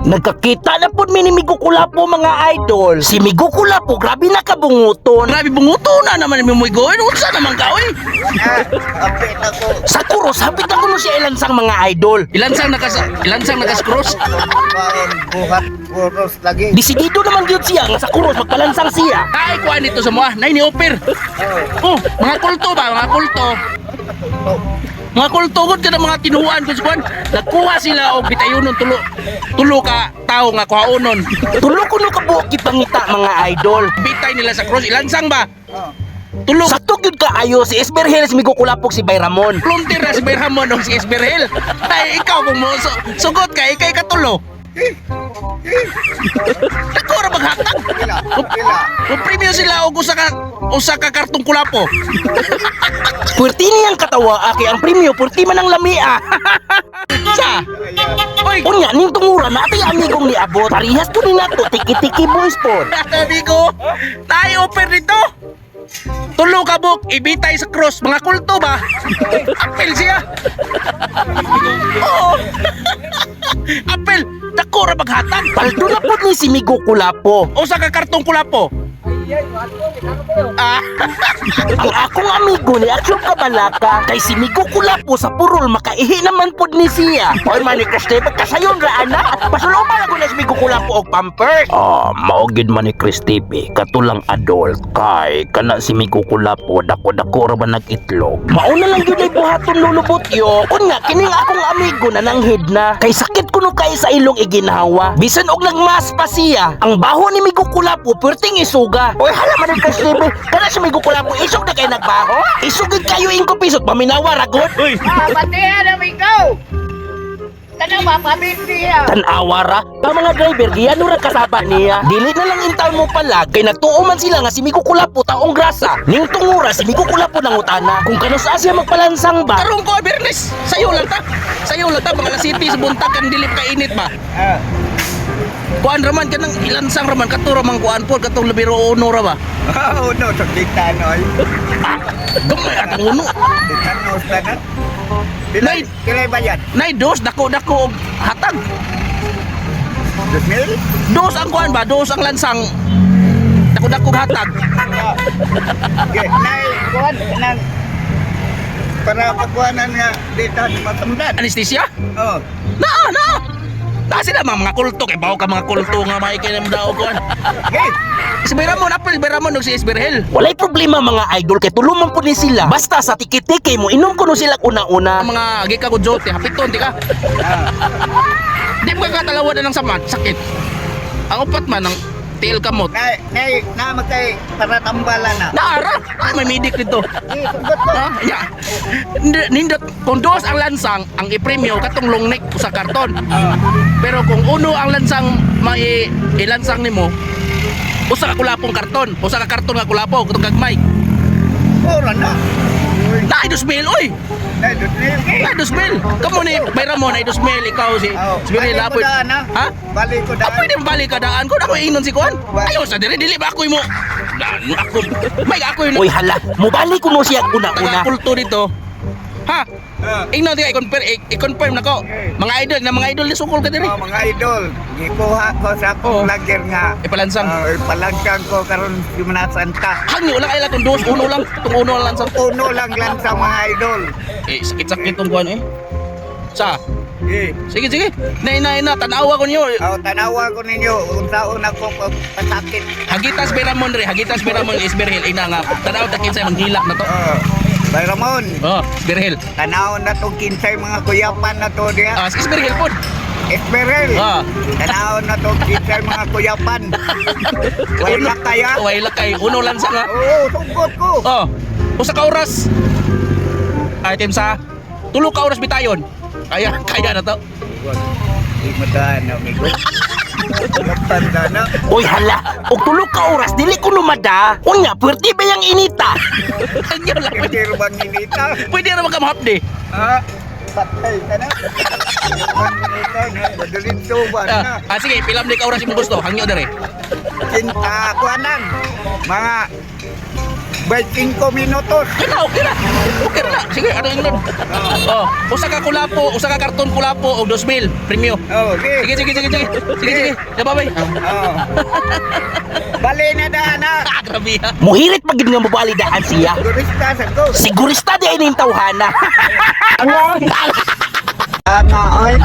Nagkakita na po ni Migo Kulapo mga idol. Si Migo Kulapo grabe na kabunguton. Grabe bunguto na naman yung Migo. Unsa naman ka oy? Apit ako. Sa kuros hapit ako no siya ilansang mga idol. Ilansang nakas-cross. Baon buhat puros lagi. Disidido naman gyud siya nga sa kuros magpalansang siya. Ay, kuha nito sa mga. Nay ni Oper. Oh, mga kulto ba? Mga kulto. Mga kulto gud kada mga tinuan ko sa nagkuha sila og bitayonon tulo ka tao nga kuhaonon. Tulo kuno ka buok gipangita mga idol. Bitay nila sa cross. Ilansang ba? Tulo. Sakto gyud kaayo si Esberhel si Migo Kulapo si Bayramon. Pluntir na si Berhamon o si Esberhel. Ay, ikaw kung mo sugot ka, ikay katulo. Nagkura maghatag. Pila. Kung premium sila og usa ka kartong kulapo. Puerti niyang katawa aki ang premyo puerti man ang lamia. Sa. Oy, Unya ning tungura na atay amigong niabot. Parihas po ni nato tiki-tiki boys po. amigo, tayo offer dito. Tulo ka buk, ibitay sa cross. Mga kulto ba? Apel siya. Oo. Apel, nakura maghatag. Paldo na po ni si Migo Kulapo. Usa ka kartong kulapo. Ah, Ang akong amigo ni Aksyon Kabalaka kay si Migo Kulapo sa purol makaihi naman pod ni siya. Oy man ni Kriste pagkasayon ra ana. Pasuluman ako na si Migo Kulapo og pampers. Maugid man ni Kriste katulang adult kay kana si Migo Kulapo dako-dako ra ba nag-itlog. Mauna lang gyud ay buhaton lulubot yo. Unya kining akong amigo na nanghid na kay sakit kuno kay sa ilong iginhawa. Bisan og nagmas pa siya, ang baho ni Migo Kulapo perting isuga. Oy hala man ni Kriste kana si Migo Kulapo isog na kay nagbaho. Isugid kayo ingko pisot paminawa ragod. uy. Patihan na ikaw. Tanang mapabit niya. Tanawa ra pa mga driver giyano ra kasaba niya. Dili na lang intaw mo pala kay natuo man sila nga si Migo Kulapo taong grasa. Ning tungura si Migo Kulapo nangutana kung kano sa siya magpalansang ba. Karong ko, Bernes. Sayo lang ta. Sayo lang ta. Mga city sa buntag kan dilip ka init ba? Kuan raman ka ng ilansang raman. Katuro mang kuan po. Katong labiro uno ra ba? No, sa kita no. Gamay atang uno. Tanos na na. Nay. Kilay bayad. Nay, dos. Dako-dako og hatag. 2,000? Dos ang kuan ba? Dos ang lansang. Dako-dako og hatag. Okay, nay, kuhan nang para pagkuhanan nga dito ni matamdan. Anesthesia? Oh. Na! Na sila mga kulto. Kaya bawa ka mga kulto nga maikinim daw kuan. Okay. Si Beramon, apel Beramon og si Esberhel. Walay problema mga idol kay tulungan po ni sila. Basta sa tiki-tiki mo inom kuno sila una-una. Ang mga gika ko jote, hapiton, di ka? Di mo ka katalawa na ng samat, sakit. Ang upat man, ang tiil kamot. Nay, na magkay para tambalan na. Naara! May medic dito. Sugot ko. Ha? Ya. Nindot, kung dos ang lansang, ang ipremyo, katong long neck sa karton. Pero kung uno ang lansang, may ilansang nimo, usa ka kulapong karton. Usa ka karton nga kulapo, katong gagmay. Pura na. Na, ay 2,000, oy! Nay, dutli. Na, 2,000. Kamu ni Bayramon, ay 2,000, ikaw si Esberhel, Balik ko apoy. daan ha. Ha? Balik ko Ah, daan. pwede balik ka daan ko na ko inon si Kuan. Ayaw sa diri dili ba ako mo. Ako. May ako yun. Oy hala, mubalik kuno siya una-una. Kulto dito. Ha? Ingno di i-confirm na ko. Mga idol ni sukol ka diri. Oh, mga idol, gikuha ko sa akong vlogger nga. Ipalansang. Ipalansang ko karon di manasan ka. Hangyo lang ay lang tong dos uno lang, tong uno lang sa. Uno lang sa mga idol. Sakit-sakit tong Kuan eh. Sa. Eh, Sige. Nay tanawa ko niyo. tanawa ko ninyo kung saan ako pasakit. Hagitas Beramon diri, hagitas Beramon Esberhel ina nga. Tanaw ta kinsay manghilak na to. Bay Ramon, Oh, Esberhel. tanaw na to kinsay mga kuyapan na to diya. Ah, si Esberhel pod. Esperel. Tanaw na to kinsay mga kuyapan. Wala kaya? Wala kay uno lang sa nga. Oo, tungkot ko. Oh, usa ka oras. Item sa tulo ka oras bitayon. Kaya na to. Di madaan, amigo. Tanda na. Oy hala, og tulo ka oras dili kuno mada. Unya puerti ba yang inita? Kanyo lang. Hindi rin bang inita? Pwede ra makamahapde. Ha? Patay ka na. Inita na. Madaling soban na. Sige, pilam di ka oras imong gusto. Hangyo dere. Kuanan. Mga 25 minutos. Okay na. Okay na. Sige, ano yung nun? Oh, usa ka kulapo, usa ka karton kulapo og 2,000 premyo. Oh, sige. Sige. Bye-bye. Oh. Bali na daan na. Grabe ha. Muhirit pagid nga mobalidaan siya. Turista sa ko. Sigurista di ay ning tawhana. Tama, oy.